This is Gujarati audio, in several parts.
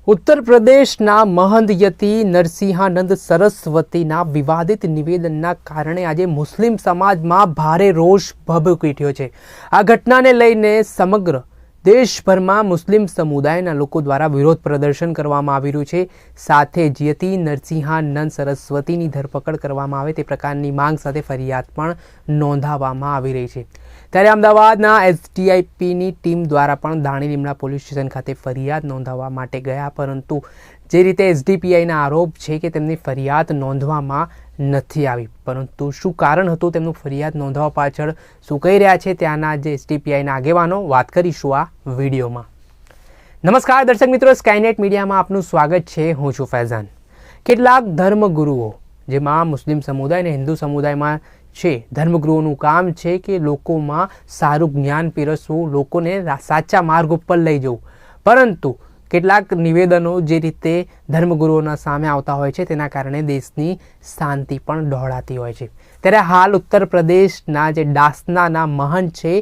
ઉત્તર પ્રદેશના મહંત યતિ નરસિંહાનંદ સરસ્વતીના વિવાદિત નિવેદનના કારણે આજે મુસ્લિમ સમાજમાં ભારે રોષ ભભૂકી ઉઠ્યો છે। આ ઘટનાને લઈને સમગ્ર દેશભરમાં મુસ્લિમ સમુદાયના લોકો દ્વારા વિરોધ પ્રદર્શન કરવામાં આવી રહ્યું છે। સાથે જ યતિ નરસિંહાનંદ સરસ્વતીની ધરપકડ કરવામાં આવે તે પ્રકારની માંગ સાથે ફરિયાદ પણ નોંધાવવામાં આવી રહી છે। ત્યારે અમદાવાદના એસડીઆઈપીની ટીમ દ્વારા પણ દાણી લીમડા પોલીસ સ્ટેશન ખાતે ફરિયાદ નોંધાવવા માટે ગયા, પરંતુ જે રીતે એસડીપીઆઈના આરોપ છે કે તેમની ફરિયાદ નોંધવામાં નથી આવી, પરંતુ શું કારણ હતું તેમનું ફરિયાદ નોંધવા પાછળ, શું કહી રહ્યા છે ત્યાંના જે એસડીપીઆઈના આગેવાનો, વાત કરીશું આ વિડીયોમાં। નમસ્કાર દર્શક મિત્રો, સ્કાયનેટ મીડિયામાં આપનું સ્વાગત છે। હું છું ફૈઝાન। કેટલાક ધર્મગુરુઓ, જેમાં મુસ્લિમ સમુદાય અને હિન્દુ સમુદાયમાં છે, ધર્મગુરુઓનું કામ છે કે લોકોમાં સારું જ્ઞાન પીરસવું, લોકોને સાચા માર્ગ ઉપર લઈ જવું, પરંતુ કેટલાક નિવેદનો જે રીતે ધર્મગુરુઓના સામે આવતા હોય છે તેના કારણે દેશની શાંતિ પણ ડહોળાતી હોય છે। ત્યારે હાલ ઉત્તર પ્રદેશના જે ડાસનાના મહંત છે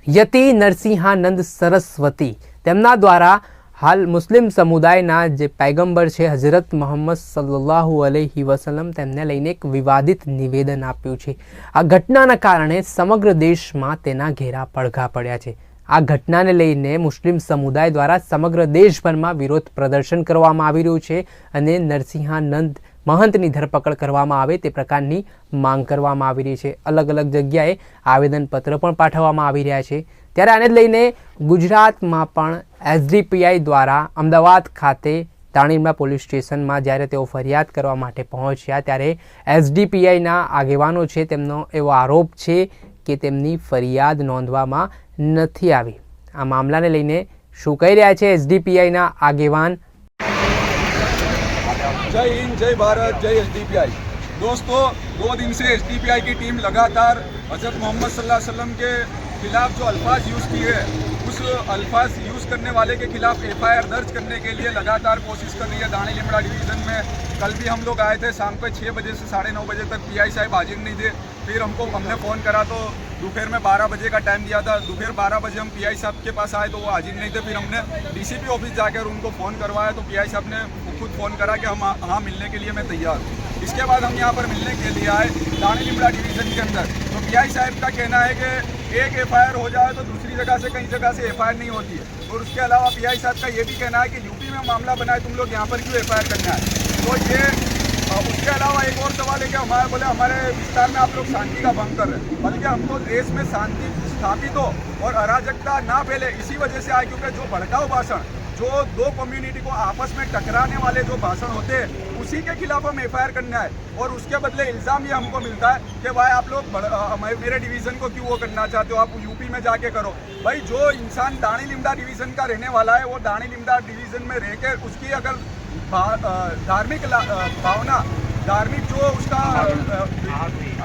યતિ નરસિંહાનંદ સરસ્વતી, તેમના દ્વારા હાલ મુસ્લિમ સમુદાયના જે પૈગંબર છે હઝરત મોહમ્મદ સલ્લલ્લાહુ અલૈહિ વસલ્લમ, તેમને લઈને એક વિવાદિત નિવેદન આપ્યું છે। આ ઘટનાના કારણે સમગ્ર દેશમાં તેના ઘેરા પડઘા પડ્યા છે। આ ઘટનાને લઈને મુસ્લિમ સમુદાય દ્વારા સમગ્ર દેશભરમાં વિરોધ પ્રદર્શન કરવામાં આવી રહ્યું છે અને નરસિંહાનંદ મહંતની ધરપકડ કરવામાં આવે તે પ્રકારની માંગ કરવામાં આવી રહી છે। અલગ અલગ જગ્યાએ આવેદનપત્ર પણ પાઠવવામાં આવી રહ્યા છે। ત્યારે આને લઈને ગુજરાતમાં પણ એસડીપીઆઈ દ્વારા અમદાવાદ ખાતે દાણી લીમડા પોલીસ સ્ટેશનમાં જ્યારે તેઓ ફરિયાદ કરવા માટે પહોંચ્યા, ત્યારે એસડીપીઆઈના આગેવાનો છે તેમનો એવો આરોપ છે કે તેમની ફરિયાદ નોંધવામાં નથી આવી। આ મામલાને લઈને શું કહી રહ્યા છે એસડીપીઆઈના આગેવાન? जय हिंद, जय भारत, जय एसडीपीआई। दोस्तों, 2 दिन से एसडीपीआई की टीम लगातार हज़रत मोहम्मद सल्लल्लाहु अलैहि वसल्लम के खिलाफ जो अल्फाज यूज़ किए हैं, उस अल्फाज यूज़ करने वाले के खिलाफ एफआईआर दर्ज करने के लिए लगातार कोशिश कर रही है दाणी लिमड़ा डिवीज़न में। कल भी हम लोग आए थे, शाम को 6 बजे से 9:30 बजे तक पीआई साहब हाजिर नहीं थे। फिर हमने फ़ोन करा तो दोपहर में 12 बजे का टाइम दिया था। दोपहर 12 बजे हम पीआई साहब के पास आए तो वो हाजिर नहीं थे। फिर हमने डीसीपी ऑफिस जाकर उनको फ़ोन करवाया तो पीआई साहब ने खुद फ़ोन करा कि हम हाँ मिलने के लिए मैं तैयार हूँ। इसके बाद हम यहाँ पर मिलने के लिए आए दाणी लिमड़ा डिवीज़न के अंदर। तो पीआई साहब का कहना है कि एक एफआईआर हो जाए तो दूसरी जगह से, कई जगह से एफआईआर नहीं होती है। और उसके अलावा पीआई साहब का ये भी कहना है कि यूपी में मामला बनाए, तुम लोग यहाँ पर क्यों एफआईआर करना है। तो ये उसके अलावा एक और सवाल है कि हमारे विस्तार में आप लोग शांति का भंग कर रहे हैं, बल्कि हमको देश में शांति स्थापित हो और अराजकता ना फैले, इसी वजह से आए। क्योंकि जो भड़काऊ भाषण, जो 2 कम्युनिटी को आपस में टकराने वाले जो भाषण होते हैं, उसी के खिलाफ हम एफआईआर करना है। और उसके बदले इल्ज़ाम ये हमको मिलता है कि भाई आप लोग मेरे डिवीज़न को क्यों वो करना चाहते हो, आप यूपी में जाके करो। भाई जो इंसान दाणी लिमड़ा डिवीज़न का रहने वाला है, वो दाणी लिमड़ा डिवीज़न में रहकर उसकी अगर धार्मिक भावना, धार्मिक जो उसका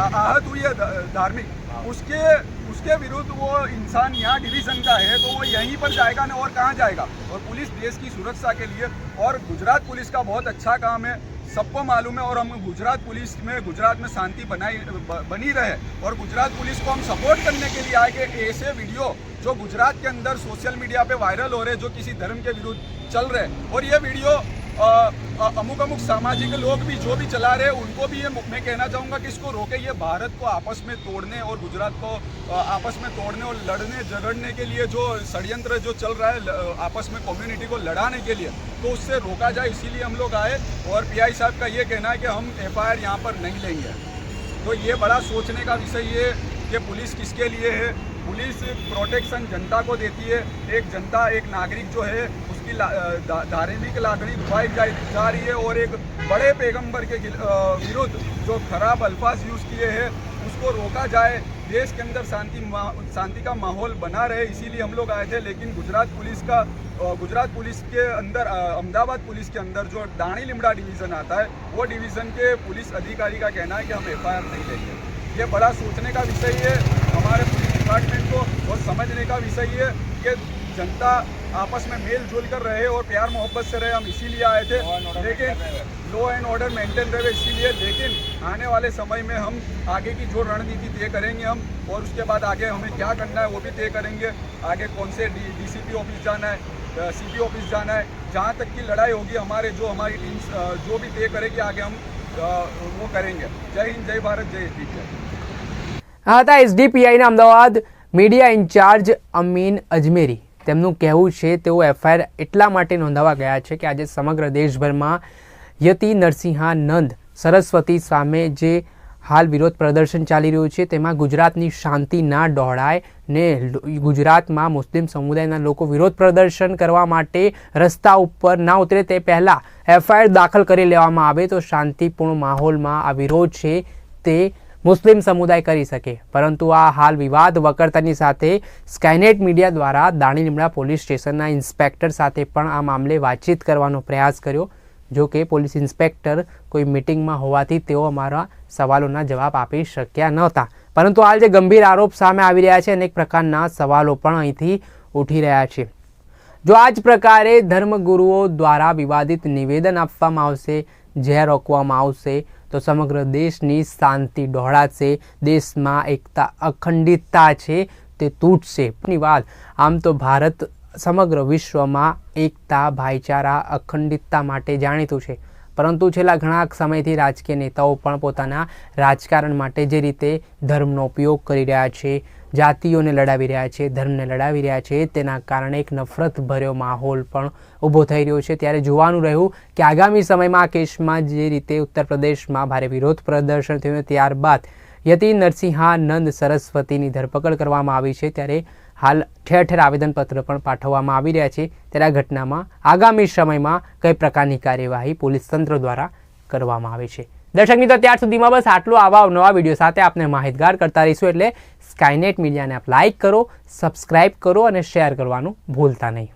आहत हुई है धार्मिक, उसके विरुद्ध वो इंसान यहाँ डिवीज़न का है तो वो यहीं पर जाएगा ना, और कहाँ जाएगा। और पुलिस देश की सुरक्षा के लिए, और गुजरात पुलिस का बहुत अच्छा काम है, सबको मालूम है। और हम गुजरात में शांति बनी रहे, और गुजरात पुलिस को हम सपोर्ट करने के लिए आए कि ऐसे वीडियो जो गुजरात के अंदर सोशल मीडिया पे वायरल हो रहे, जो किसी धर्म के विरुद्ध चल रहे, और ये वीडियो अमुक सामाजिक लोग भी जो भी चला रहे हैं, उनको भी ये मैं कहना चाहूँगा कि इसको रोके। ये भारत को आपस में तोड़ने और गुजरात को आपस में तोड़ने और लड़ने झगड़ने के लिए जो षड्यंत्र जो चल रहा है आपस में कम्युनिटी को लड़ाने के लिए, तो उससे रोका जाए, इसीलिए हम लोग आए। और पीआई साहब का ये कहना है कि हम एफआईआर यहाँ पर नहीं लेंगे। तो ये बड़ा सोचने का विषय ये कि पुलिस किसके लिए है। पुलिस प्रोटेक्शन जनता को देती है। एक जनता, एक नागरिक जो है, उसकी धार्मिक लागणी दुखाई जा रही है, और एक बड़े पैगंबर के विरुद्ध जो खराब अल्फाज यूज़ किए हैं उसको रोका जाए, देश के अंदर शांति का माहौल बना रहे, इसीलिए हम लोग आए थे। लेकिन गुजरात पुलिस के अंदर, अहमदाबाद पुलिस के अंदर जो दाणी लिमड़ा डिवीज़न आता है, वो डिवीज़न के पुलिस अधिकारी का कहना है कि हम एफआईआर नहीं लेंगे। ये बड़ा सोचने का विषय है हमारे पुलिस डिपार्टमेंट को, और समझने का विषय है कि जनता आपस में मेल जोल कर रहे और प्यार मोहब्बत से रहे। हम इसीलिए आए थे, लेकिन लॉ एंड ऑर्डर मेंटेन रहे इसीलिए। लेकिन आने वाले समय में हम आगे की जो रणनीति तय करेंगे हम, और उसके बाद आगे हमें क्या करना है वो भी तय करेंगे। आगे कौन से डीसीपी ऑफिस जाना है, सीपी ऑफिस जाना है, जहाँ तक की लड़ाई होगी हमारी टीम जो भी तय करेगी आगे हम वो करेंगे। जय हिंद, जय भारत, जय एसडीपीआई। આ હતા એસડીપીઆઈના અમદાવાદ મીડિયા ઇન્ચાર્જ અમીન અજમેરી. તેમનું કહેવું છે તેઓ એફઆઈઆર એટલા માટે નોંધાવા ગયા છે કે આજે સમગ્ર દેશભરમાં યતિ નરસિંહાનંદ સરસ્વતી સામે જે હાલ વિરોધ પ્રદર્શન ચાલી રહ્યું છે તેમાં ગુજરાતની શાંતિ ના ડહોળાય ને ગુજરાતમાં મુસ્લિમ સમુદાયના લોકો વિરોધ પ્રદર્શન કરવા માટે રસ્તા ઉપર ના ઉતરે તે પહેલાં એફઆઈઆર દાખલ કરી લેવામાં આવે તો શાંતિપૂર્ણ માહોલમાં આ વિરોધ છે તે મુસ્લિમ સમુદાય કરી શકે. પરંતુ આ હાલ વિવાદ વકરતાની સાથે સ્કાયનેટ મીડિયા દ્વારા દાણીલીમડા પોલીસ સ્ટેશનના ઇન્સ્પેક્ટર સાથે પણ આ મામલે વાતચીત કરવાનો પ્રયાસ કર્યો. જો કે પોલીસ ઇન્સ્પેક્ટર કોઈ મિટિંગમાં હોવાથી તેઓ અમારા સવાલોના જવાબ આપી શક્યા નહોતા. પરંતુ હાલ જે ગંભીર આરોપ સામે આવી રહ્યા છે અનેક પ્રકારના સવાલો પણ અહીંથી ઉઠી રહ્યા છે. જો આ જ પ્રકારે ધર્મગુરુઓ દ્વારા વિવાદિત નિવેદન આપવામાં આવશે, ઝેર રોકવામાં આવશે તો સમગ્ર દેશની શાંતિ ડહોળાશે, દેશમાં એકતા અખંડિતતા છે તે તૂટશે. ની વાત આમ તો ભારત સમગ્ર વિશ્વમાં એકતા, ભાઈચારા, અખંડિતતા માટે જાણીતું છે. પરંતુ છેલ્લા ઘણા સમયથી રાજકીય નેતાઓ પણ પોતાના રાજકારણ માટે જે રીતે ધર્મનો ઉપયોગ કરી રહ્યા છે, જાતિઓને લડાવી રહ્યા છે, ધર્મને લડાવી રહ્યા છે, તેના કારણે એક નફરતભર્યો માહોલ પણ ઊભો થઈ રહ્યો છે. ત્યારે જોવાનું રહ્યું કે આગામી સમયમાં આ કેસમાં જે રીતે ઉત્તર પ્રદેશમાં ભારે વિરોધ પ્રદર્શન થયું ત્યારબાદ યતિ નરસિંહાનંદ સરસ્વતીની ધરપકડ કરવામાં આવી છે. ત્યારે હાલ ઠેર ઠેર આવેદનપત્ર પણ પાઠવવામાં આવી રહ્યા છે. ત્યારે આ ઘટનામાં આગામી સમયમાં કઈ પ્રકારની કાર્યવાહી પોલીસ તંત્ર દ્વારા કરવામાં આવે છે. દર્શક મિત્રો, ત્યાર સુધીમાં બસ આટલું. આવા નવા વિડીયો સાથે આપને માહિતગાર કરતા રહીશું. એટલે સ્કાયનેટ મીડિયાને આપ લાઇક કરો, સબસ્ક્રાઇબ કરો અને શેર કરવાનું ભૂલતા નહીં.